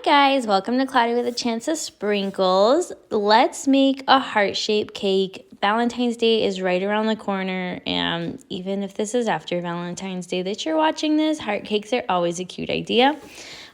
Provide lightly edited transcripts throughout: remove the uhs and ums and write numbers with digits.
guys, welcome to Cloudy with a Chance of Sprinkles. Let's make a heart-shaped cake. Valentine's Day is right around the corner, and even if this is after Valentine's Day that you're watching this, heart cakes are always a cute idea.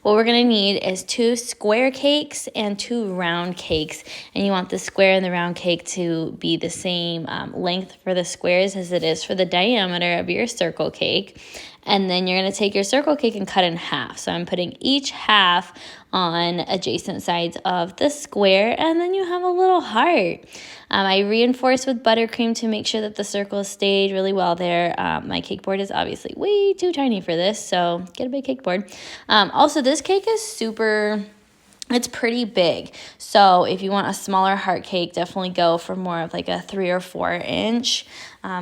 What we're going to need is 2 square cakes and 2 round cakes. And you want the square and the round cake to be the same length for the squares as it is for the diameter of your circle cake. And then you're going to take your circle cake and cut in half. So I'm putting each half on adjacent sides of the square, and then you have a little heart. I reinforced with buttercream to make sure that the circles stayed really well there. My cake board is obviously way too tiny for this, so get a big cake board. Also, this cake is it's pretty big. So if you want a smaller heart cake, definitely go for more of like a 3 or 4 inch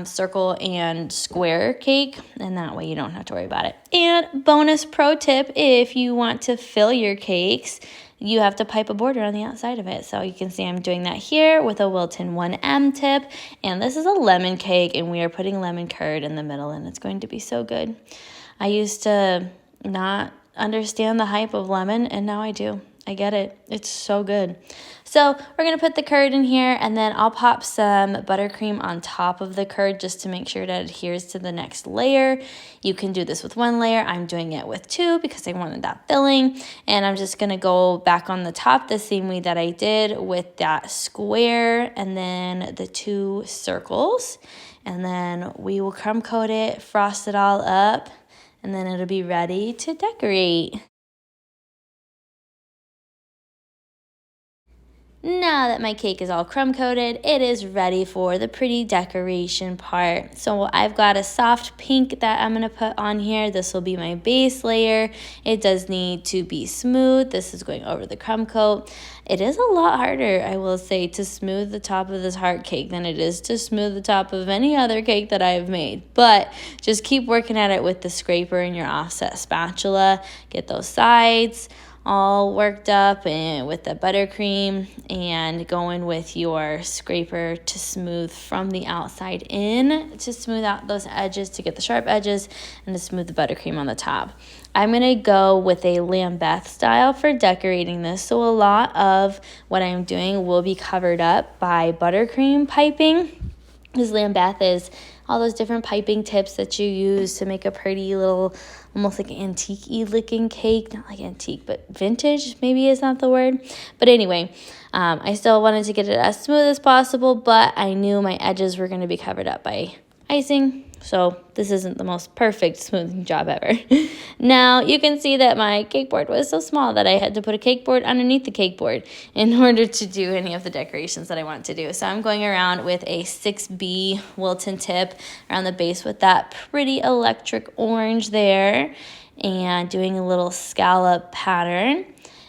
circle and square cake, and that way you don't have to worry about it. And bonus pro tip, if you want to fill your cakes, you have to pipe a border on the outside of it. So you can see I'm doing that here with a Wilton 1M tip, and this is a lemon cake, and we are putting lemon curd in the middle, and it's going to be so good. I used to not understand the hype of lemon, and now I do. I get it. It's so good. So we're going to put the curd in here, and then I'll pop some buttercream on top of the curd just to make sure that it adheres to the next layer. You can do this with 1 layer. I'm doing it with 2 because I wanted that filling. And I'm just going to go back on the top the same way that I did with that square and then the 2 circles. And then we will crumb coat it, frost it all up, and then it'll be ready to decorate. Now that my cake is all crumb coated, it is ready for the pretty decoration part. So I've got a soft pink that I'm going to put on here. This will be my base layer. It does need to be smooth. This is going over the crumb coat. It is a lot harder, I will say, to smooth the top of this heart cake than it is to smooth the top of any other cake that I've made. But just keep working at it with the scraper and your offset spatula. Get those sides all worked up and with the buttercream, and going with your scraper to smooth from the outside in, to smooth out those edges, to get the sharp edges, and to smooth the buttercream on the top. I'm going to go with a Lambeth style for decorating this, so a lot of what I'm doing will be covered up by buttercream piping. This Lambeth is all those different piping tips that you use to make a pretty little, almost like an antique-y looking cake. Not like antique, but vintage maybe is not the word. But anyway, I still wanted to get it as smooth as possible, but I knew my edges were going to be covered up by icing. So this isn't the most perfect smoothing job ever. Now you can see that my cake board was so small that I had to put a cake board underneath the cake board in order to do any of the decorations that I want to do. So I'm going around with a 6B Wilton tip around the base with that pretty electric orange there, and doing a little scallop pattern.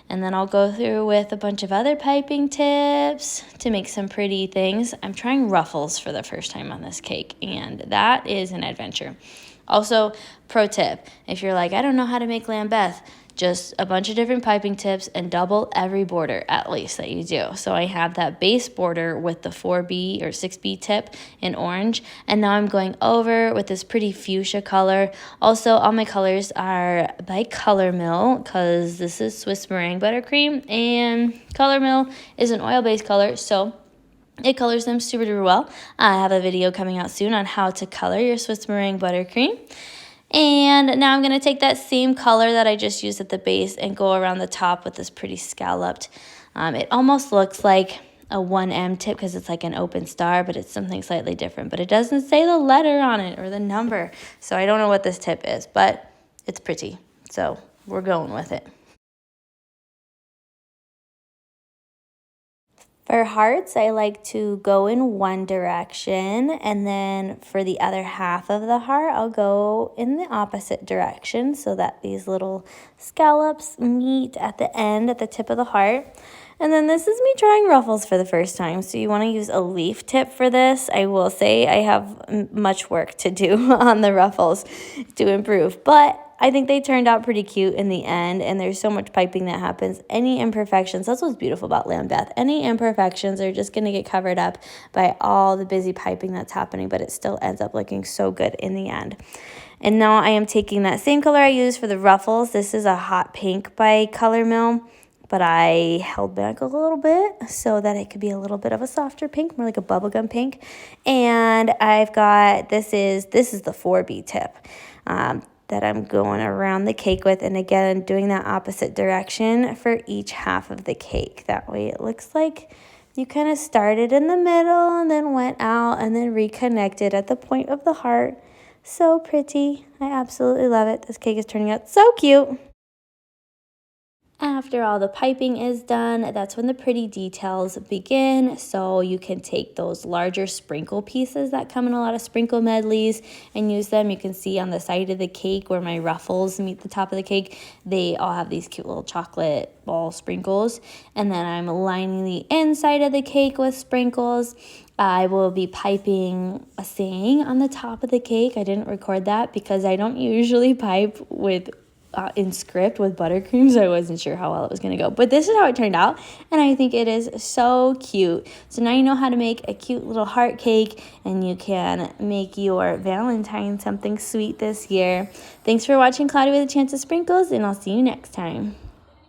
And then I'll go through with a bunch of other piping tips to make some pretty things. I'm trying ruffles for the first time on this cake, and that is an adventure. Also, pro tip, if you're like, I don't know how to make Lambeth, just a bunch of different piping tips and double every border at least that you do. So I have that base border with the 4B or 6B tip in orange, and now I'm going over with this pretty fuchsia color. Also, all my colors are by Color Mill because this is Swiss meringue buttercream, and Color Mill is an oil-based color, so it colors them super duper well. I have a video coming out soon on how to color your Swiss meringue buttercream. And now I'm going to take that same color that I just used at the base and go around the top with this pretty scalloped. It almost looks like a 1M tip because it's like an open star, but it's something slightly different. But it doesn't say the letter on it or the number. So I don't know what this tip is, but it's pretty. So we're going with it. For hearts, I like to go in one direction, and then for the other half of the heart, I'll go in the opposite direction so that these little scallops meet at the end, at the tip of the heart. And then this is me trying ruffles for the first time, so you want to use a leaf tip for this. I will say I have much work to do on the ruffles to improve, but I think they turned out pretty cute in the end, and there's so much piping that happens. Any imperfections, that's what's beautiful about Lambeth. Any imperfections are just going to get covered up by all the busy piping that's happening, but it still ends up looking so good in the end. And now I am taking that same color I used for the ruffles. This is a hot pink by Color Mill. but I held back a little bit so that it could be a little bit of a softer pink, more like a bubblegum pink. And I've got, this is the 4B tip that I'm going around the cake with, and again, doing that opposite direction for each half of the cake. That way it looks like you kind of started in the middle and then went out and then reconnected at the point of the heart. So pretty. I absolutely love it. This cake is turning out so cute. After all the piping is done, that's when the pretty details begin. So you can take those larger sprinkle pieces that come in a lot of sprinkle medleys and use them. You can see on the side of the cake where my ruffles meet the top of the cake, they all have these cute little chocolate ball sprinkles. And then I'm lining the inside of the cake with sprinkles. I will be piping a saying on the top of the cake. I didn't record that because I don't usually pipe with in script with buttercream, so I wasn't sure how well it was going to go. But this is how it turned out, and I think it is so cute. So now you know how to make a cute little heart cake, and you can make your Valentine something sweet this year. Thanks for watching Cloudy with a Chance of Sprinkles, and I'll see you next time.